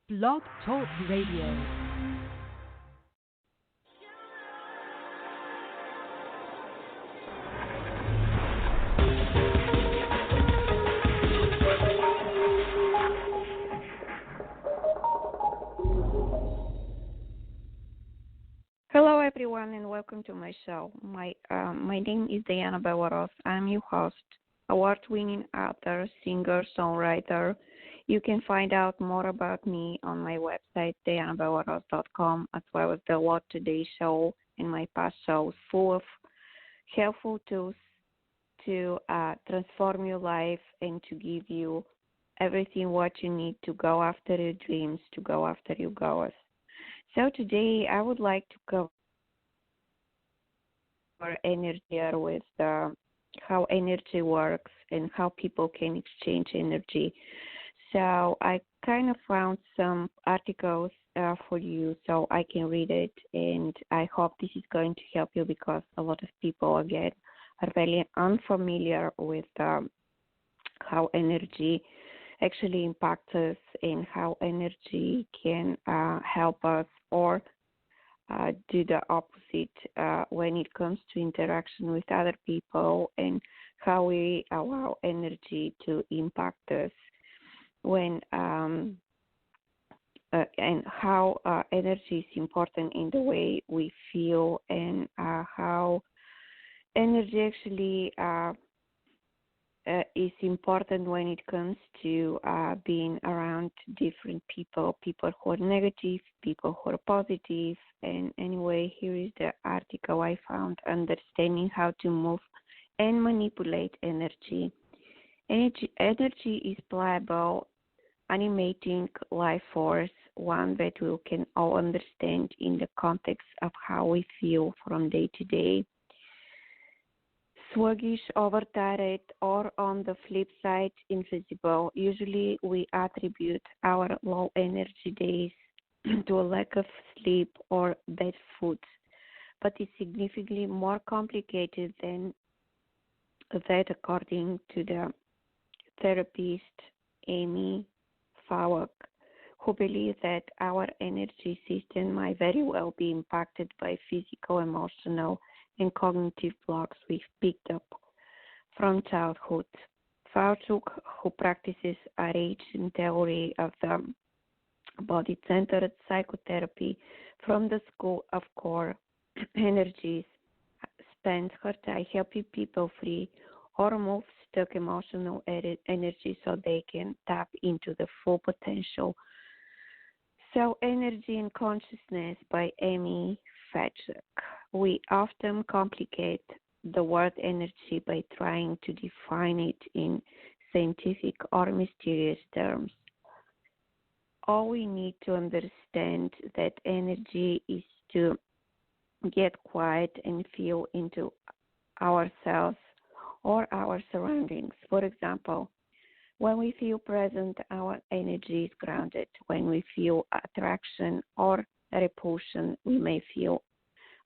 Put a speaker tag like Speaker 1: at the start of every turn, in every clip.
Speaker 1: Blog Talk Radio.
Speaker 2: Hello, everyone, and welcome to my show. My name is Diana Bewaros. I'm your host, award-winning author, singer, songwriter. You can find out more about me on my website, dianabewaros.com, as well as the What Today show and my past shows full of helpful tools to transform your life and to give you everything what you need to go after your dreams, to go after your goals. So today I would like to cover energy with how energy works and how people can exchange energy. So I kind of found some articles for you so I can read it, and I hope this is going to help you because a lot of people, again, are very unfamiliar with how energy actually impacts us and how energy can help us or do the opposite when it comes to interaction with other people, and how we allow energy to impact us when and how energy is important in the way we feel, and how energy actually is important when it comes to being around different people who are negative, people who are positive. And anyway, here is the article I found, Understanding How to Move and Manipulate Energy. Energy is pliable, animating life force, one that we can all understand in the context of how we feel from day to day. Sluggish, overtired, or on the flip side, invisible. Usually we attribute our low energy days to a lack of sleep or bad food, but it's significantly more complicated than that, according to the therapist Amy Fowler, who believes that our energy system might very well be impacted by physical, emotional, and cognitive blocks we've picked up from childhood. Fauchuk, who practices RH in theory of the body-centered psychotherapy from the School of Core Energies, spends her time helping people free or move stuck emotional energy so they can tap into the full potential. So, Energy and Consciousness by Amy Fetchuk. We often complicate the word energy by trying to define it in scientific or mysterious terms. All we need to understand that energy is to get quiet and feel into ourselves or our surroundings. For example, when we feel present, our energy is grounded. When we feel attraction or repulsion, we may feel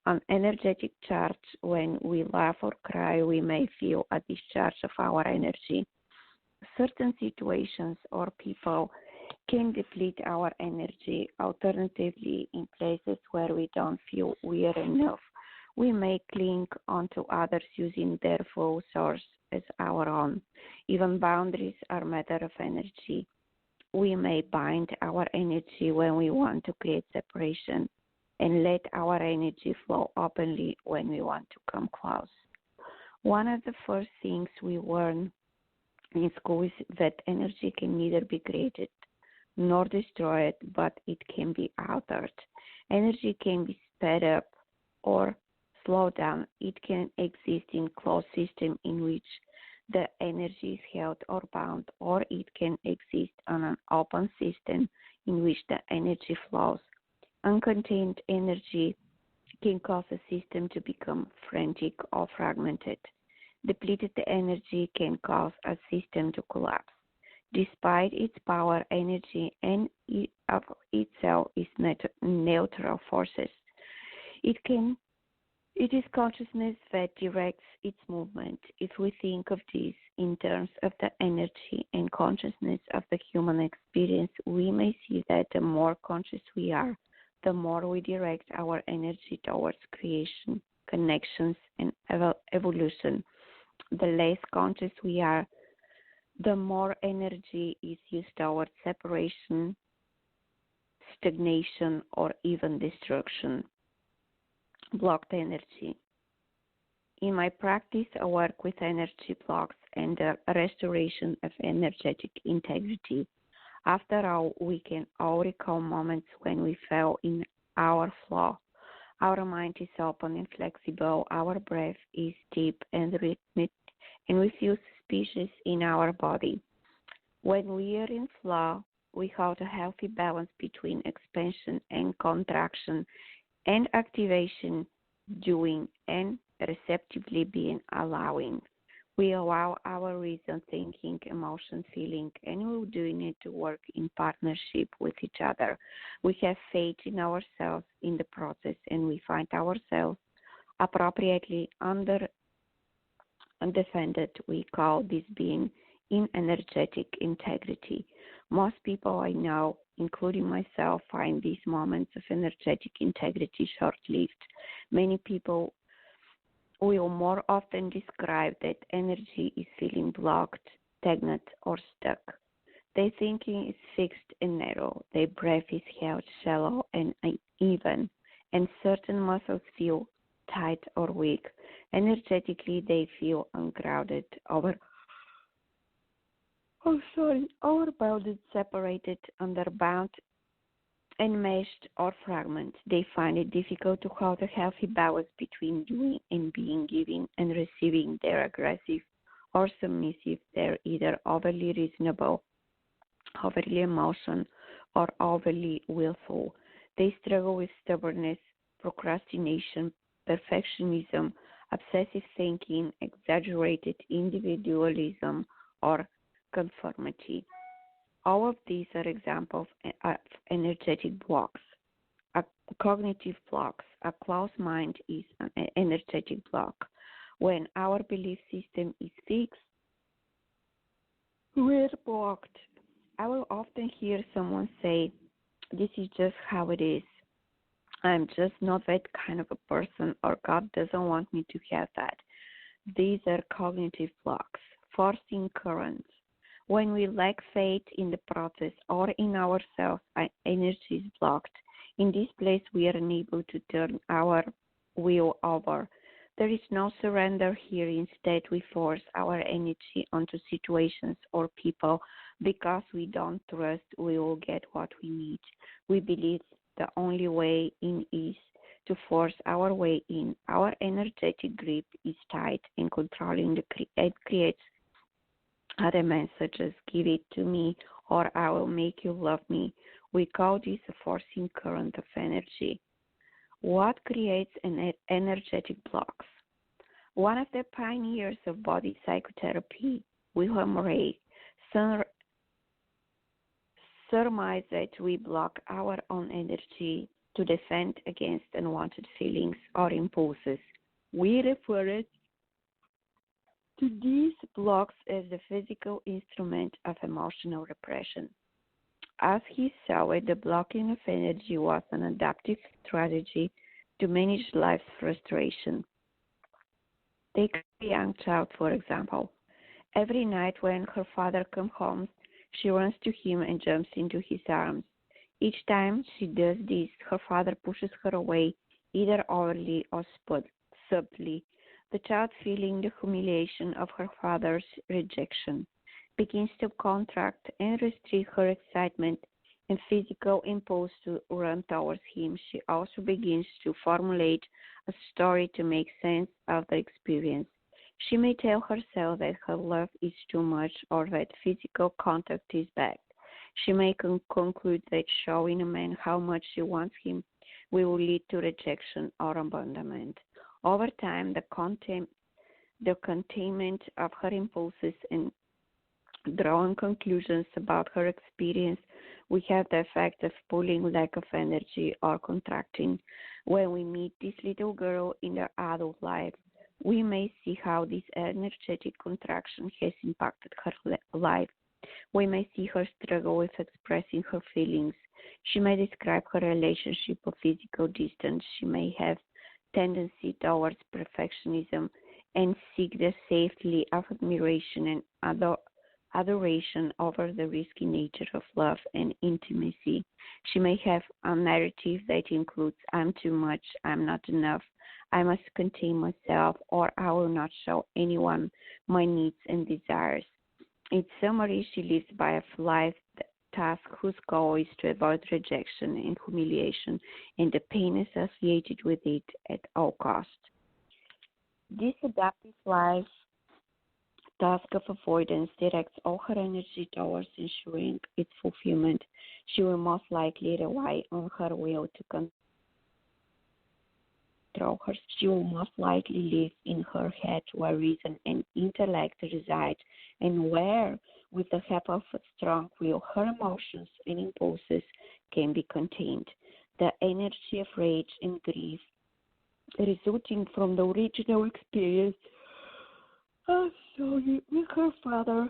Speaker 2: an energetic charge. When we laugh or cry, we may feel a discharge of our energy. Certain situations or people can deplete our energy. Alternatively, in places where we don't feel we are enough, we may cling onto others using their full source as our own. Even boundaries are a matter of energy. We may bind our energy when we want to create separation and let our energy flow openly when we want to come close. One of the first things we learn in school is that energy can neither be created nor destroyed, but it can be altered. Energy can be sped up or slowed down. It can exist in closed system in which the energy is held or bound, or it can exist on an open system in which the energy flows. Uncontained energy can cause a system to become frantic or fragmented. Depleted energy can cause a system to collapse. Despite its power, energy and of itself is neutral forces. It can It is consciousness that directs its movement. If we think of this in terms of the energy and consciousness of the human experience, we may see that the more conscious we are, the more we direct our energy towards creation, connections, and evolution. The less conscious we are, the more energy is used towards separation, stagnation, or even destruction. Blocked energy. In my practice, I work with energy blocks and the restoration of energetic integrity. After all, we can all recall moments when we fell in our flow. Our mind is open and flexible, our breath is deep and rhythmic, and we feel suspicious in our body. When we are in flow, we hold a healthy balance between expansion and contraction and activation, doing and receptively being allowing. We allow our reason, thinking, emotion, feeling, and we're doing it to work in partnership with each other. We have faith in ourselves in the process, and we find ourselves appropriately undefended. We call this being in energetic integrity. Most people I know, including myself, find these moments of energetic integrity short-lived. Many people will more often describe that energy is feeling blocked, stagnant, or stuck. Their thinking is fixed and narrow. Their breath is held shallow and uneven, and certain muscles feel tight or weak. Energetically, they feel ungrounded, overbounded, separated, underbound, enmeshed, or fragmented. They find it difficult to hold a healthy balance between doing and being, giving and receiving. They're aggressive or submissive. They're either overly reasonable, overly emotional, or overly willful. They struggle with stubbornness, procrastination, perfectionism, obsessive thinking, exaggerated individualism, or conformity. All of these are examples of energetic blocks. A cognitive blocks. A closed mind is an energetic block. When our belief system is fixed, we're blocked. I will often hear someone say, "This is just how it is. I'm just not that kind of a person," or "God doesn't want me to have that." These are cognitive blocks, forcing currents. When we lack faith in the process or in ourselves, our energy is blocked. In this place, we are unable to turn our will over. There is no surrender here. Instead, we force our energy onto situations or people because we don't trust we will get what we need. We believe the only way in is to force our way in. Our energetic grip is tight and controlling. It creates other messages, "Give it to me," or "I will make you love me." We call this a forcing current of energy. What creates an energetic blocks? One of the pioneers of body psychotherapy, Wilhelm Reich, surmised that we block our own energy to defend against unwanted feelings or impulses. We refer to these blocks as the physical instrument of emotional repression. As he saw it, the blocking of energy was an adaptive strategy to manage life's frustration. Take a young child, for example. Every night when her father comes home, she runs to him and jumps into his arms. Each time she does this, her father pushes her away, either overly or subtly. The child, feeling the humiliation of her father's rejection, begins to contract and restrict her excitement and physical impulse to run towards him. She also begins to formulate a story to make sense of the experience. She may tell herself that her love is too much or that physical contact is bad. She may conclude that showing a man how much she wants him will lead to rejection or abandonment. Over time, the containment of her impulses and Drawing conclusions about her experience, we have the effect of pulling lack of energy or contracting. When we meet this little girl in her adult life, we may see how this energetic contraction has impacted her life. We may see her struggle with expressing her feelings. She may describe her relationship of physical distance. She may have tendency towards perfectionism and seek the safety of admiration and adoration over the risky nature of love and intimacy. She may have a narrative that includes I'm too much, I'm not enough, I must contain myself, or I will not show anyone my needs and desires. In summary, she lives by a life task whose goal is to avoid rejection and humiliation and the pain associated with it at all costs. This adaptive life task of avoidance directs all her energy towards ensuring its fulfillment. She will most likely rely on her will to control her. She will most likely live in her head where reason and intellect reside, and where, with the help of a strong will, her emotions and impulses can be contained. The energy of rage and grief resulting from the original experience with her father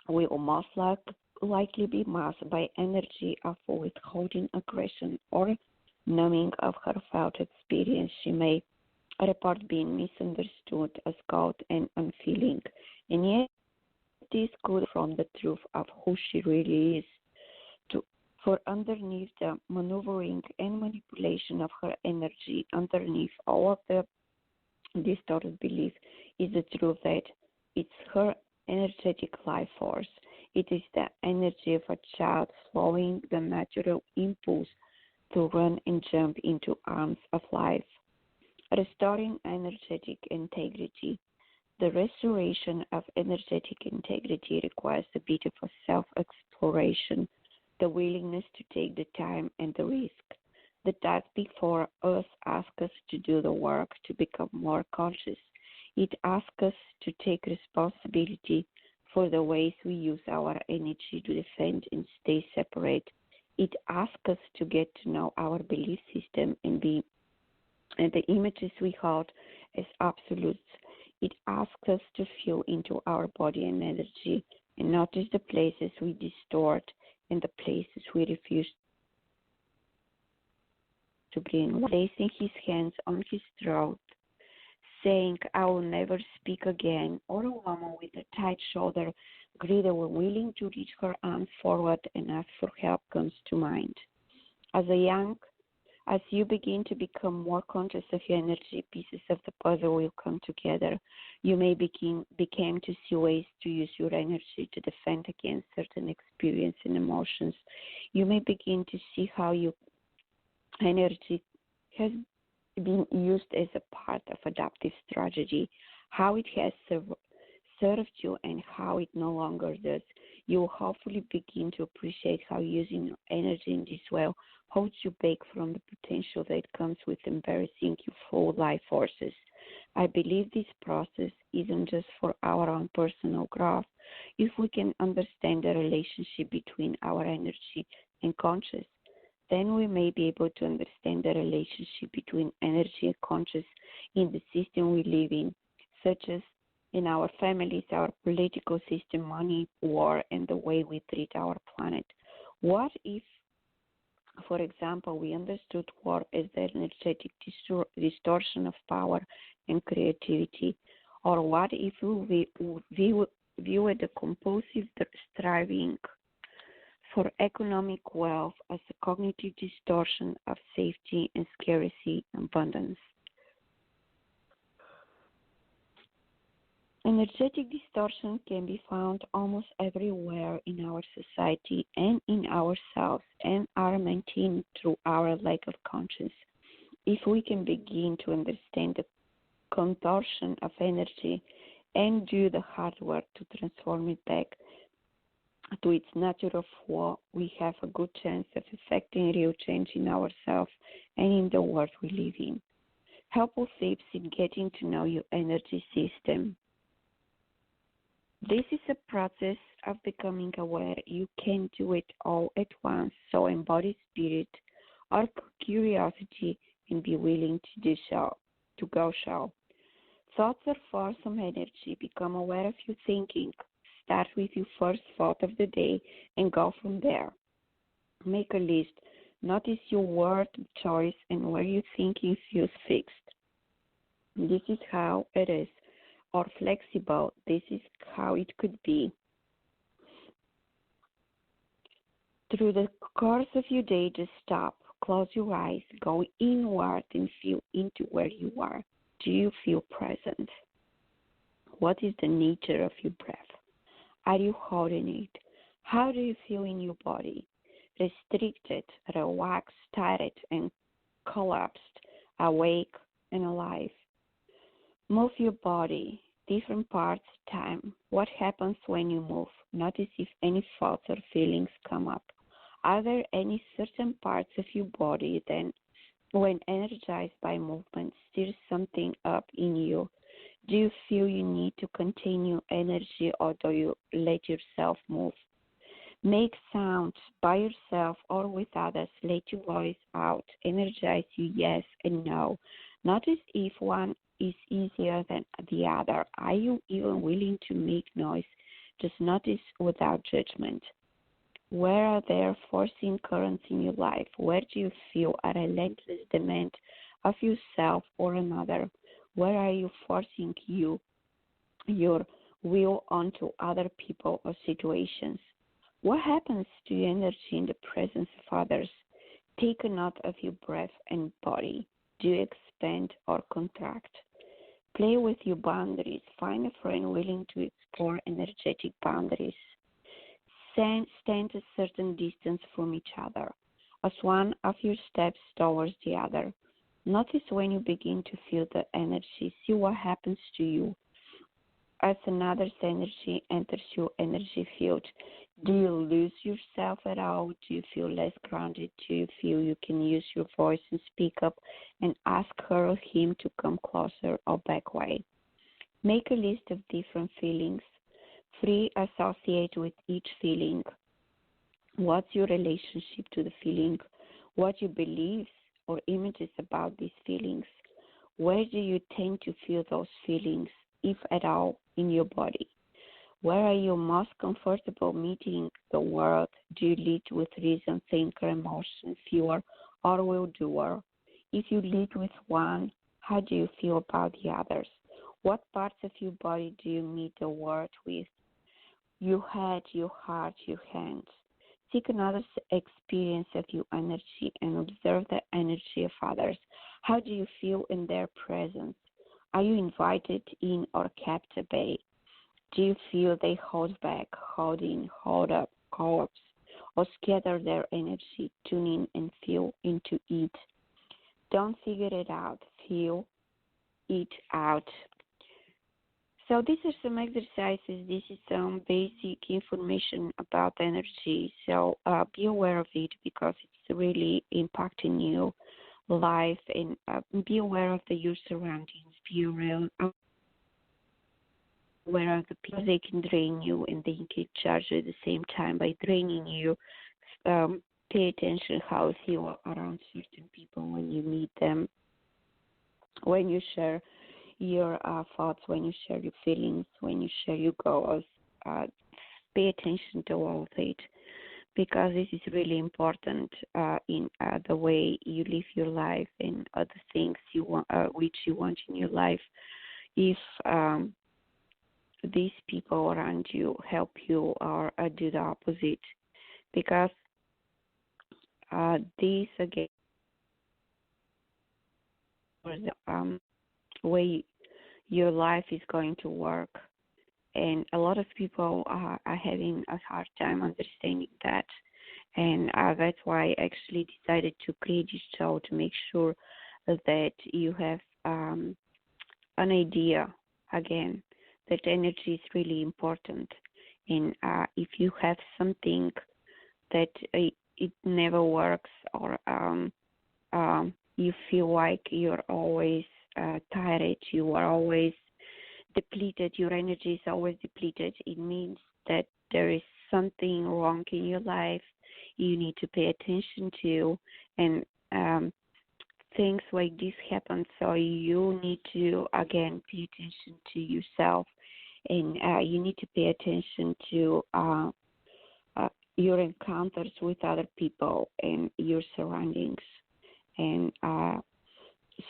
Speaker 2: will most likely be masked by energy of withholding aggression or numbing of her felt experience. She may report being misunderstood as cold and unfeeling, and yet this could from the truth of who she really is. For underneath the maneuvering and manipulation of her energy, underneath all of the distorted belief, is the truth that it's her energetic life force. It is the energy of a child following the natural impulse to run and jump into arms of life. Restoring energetic integrity. The restoration of energetic integrity requires a bit of a self-exploration, the willingness to take the time and the risk. The task before us asks us to do the work to become more conscious. It asks us to take responsibility for the ways we use our energy to defend and stay separate. It asks us to get to know our belief system and the images we hold as absolutes. It asks us to feel into our body and energy and notice the places we distort and the places we refuse to bring. Placing his hands on his throat, saying, I will never speak again, or a woman with a tight shoulder greeter willing to reach her arms forward and ask for help comes to mind. As you begin to become more conscious of your energy, pieces of the puzzle will come together. You may begin to see ways to use your energy to defend against certain experiences and emotions. You may begin to see how your energy has been used as a part of adaptive strategy, how it has served you and how it no longer does. You will hopefully begin to appreciate how using your energy in this way holds you back from the potential that comes with embracing your full life forces. I believe this process isn't just for our own personal growth. If we can understand the relationship between our energy and conscious, then we may be able to understand the relationship between energy and conscious in the system we live in, such as in our families, our political system, money, war, and the way we treat our planet. What if, for example, we understood war as the energetic distortion of power and creativity? Or what if we view the compulsive striving for economic wealth as a cognitive distortion of safety and scarcity and abundance? Energetic distortion can be found almost everywhere in our society and in ourselves and are maintained through our lack of conscience. If we can begin to understand the contortion of energy and do the hard work to transform it back to its natural flow, we have a good chance of effecting real change in ourselves and in the world we live in. Helpful tips in getting to know your energy system. This is a process of becoming aware. You can't do it all at once, so embody spirit or curiosity and be willing to do so, to go so. Thoughts are force of energy. Become aware of your thinking. Start with your first thought of the day and go from there. Make a list. Notice your word choice and where your thinking feels fixed. This is how it is, or flexible. This is how it could be. Through the course of your day, just stop, close your eyes, go inward and feel into where you are. Do you feel present? What is the nature of your breath? Are you holding it? How do you feel in your body? Restricted, relaxed, tired, and collapsed, awake and alive. Move your body, different parts, time. What happens when you move? Notice if any thoughts or feelings come up. Are there any certain parts of your body that, when energized by movement, stirs something up in you? Do you feel you need to contain your energy or do you let yourself move? Make sounds by yourself or with others. Let your voice out. Energize you, yes and no. Notice if one is easier than the other. Are you even willing to make noise? Just notice without judgment. Where are there forcing currents in your life? Where do you feel a relentless demand of yourself or another? Where are you forcing your will onto other people or situations? What happens to your energy in the presence of others? Take a note of your breath and body. Do you expand or contract? Play with your boundaries. Find a friend willing to explore energetic boundaries. Stand a certain distance from each other, as one of your steps towards the other. Notice when you begin to feel the energy. See what happens to you as another's energy enters your energy field. Do you lose yourself at all? Do you feel less grounded? Do you feel you can use your voice and speak up and ask her or him to come closer or back away? Make a list of different feelings. 3. Associate with each feeling. What's your relationship to the feeling? What your beliefs or images about these feelings? Where do you tend to feel those feelings, if at all, in your body? Where are you most comfortable meeting the world? Do you lead with reason, thinker, emotion, fewer, or will doer? If you lead with one, how do you feel about the others? What parts of your body do you meet the world with? Your head, your heart, your hands. Seek another experience of your energy and observe the energy of others. How do you feel in their presence? Are you invited in or kept at bay? Do you feel they hold back, hold in, hold up, collapse, or scatter their energy? Tune in and feel into it. Don't figure it out. Feel it out. So these are some exercises. This is some basic information about energy. So be aware of it because it's really impacting your life, and be aware of your surroundings. Be aware of the people. They can drain you and they can charge you at the same time by draining you. Pay attention how you feel around certain people when you meet them, when you share your thoughts, when you share your feelings, when you share your goals. Pay attention to all of it because this is really important in the way you live your life and other things you want, which you want in your life. If these people around you help you or do the opposite, because this again way your life is going to work. And a lot of people are having a hard time understanding that. And that's why I actually decided to create this show to make sure that you have an idea, again, that energy is really important. And if you have something that it never works or you feel like you're always tired, you are always depleted, your energy is always depleted, it means that there is something wrong in your life you need to pay attention to, and things like this happen. So you need to, again, pay attention to yourself, and you need to pay attention to your encounters with other people and your surroundings. And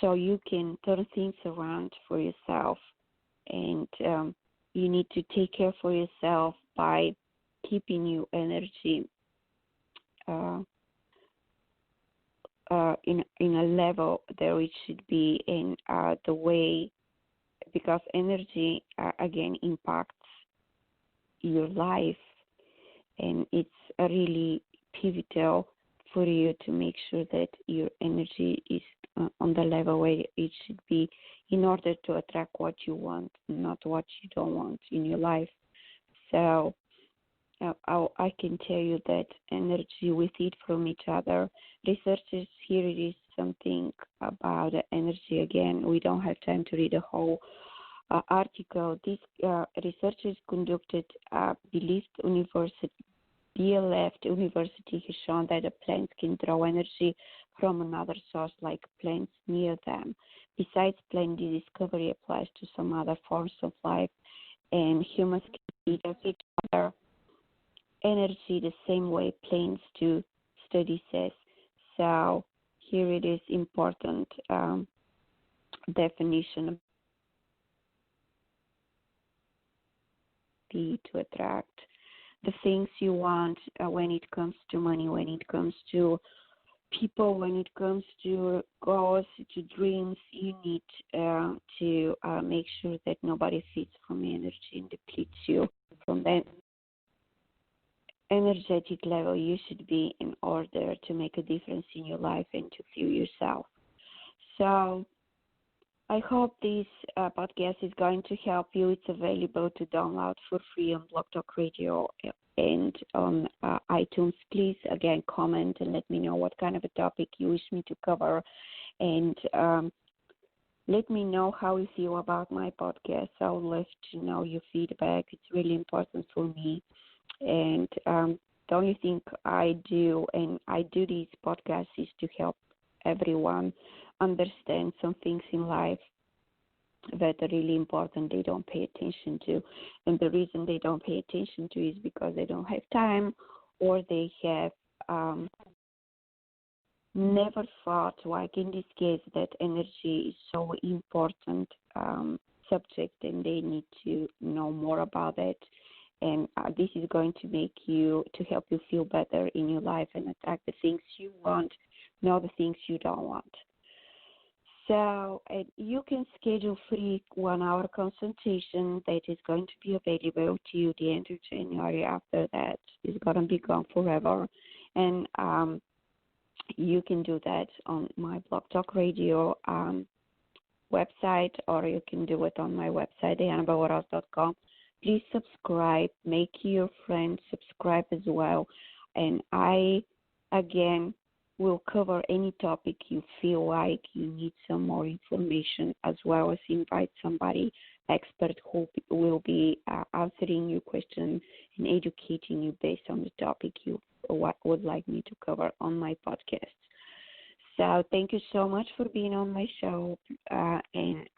Speaker 2: so you can turn things around for yourself. And you need to take care for yourself by keeping your energy in a level that it should be in the way, because energy again impacts your life, and it's really pivotal for you to make sure that your energy is on the level where it should be in order to attract what you want, not what you don't want in your life. So I can tell you that energy, we feed from each other. Researchers, here it is something about energy. Again, we don't have time to read the whole article. These researchers conducted BLF University has shown that the plants can draw energy from another source, like plants near them. Besides plant, the discovery applies to some other forms of life, and humans can feed off each other energy the same way plants do, study says. So here it is important definition of to attract the things you want when it comes to money, when it comes to people, when it comes to goals, to dreams. You need to make sure that nobody feeds from your energy and depletes you from that energetic level you should be in order to make a difference in your life and to feel yourself. So I hope this podcast is going to help you. It's available to download for free on Blog Talk Radio and on iTunes. Please, again, comment and let me know what kind of a topic you wish me to cover. And let me know how you feel about my podcast. I would love to know your feedback. It's really important for me. And the only thing I do, and I do these podcasts, is to help everyone understand some things in life that are really important they don't pay attention to. And the reason they don't pay attention to is because they don't have time, or they have never thought, like in this case, that energy is so important subject, and they need to know more about it. And this is going to help you feel better in your life and attract the things you want, not the things you don't want. So you can schedule free 1-hour consultation that is going to be available to you the end of January. After that, it's going to be gone forever. And you can do that on my Blog Talk Radio website, or you can do it on my website, dianabawaros.com. Please subscribe. Make your friends subscribe as well. And I, again, will cover any topic you feel like you need some more information, as well as invite somebody expert who will be answering your question and educating you based on the topic you would like me to cover on my podcast. So thank you so much for being on my show, and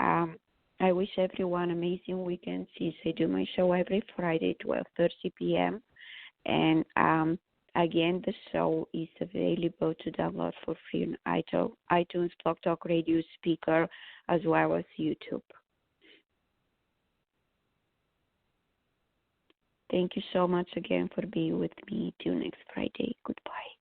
Speaker 2: I wish everyone an amazing weekend, since I do my show every Friday, 12:30 p.m. And again, the show is available to download for free on iTunes, Blog Talk Radio, Speaker, as well as YouTube. Thank you so much again for being with me. Till next Friday. Goodbye.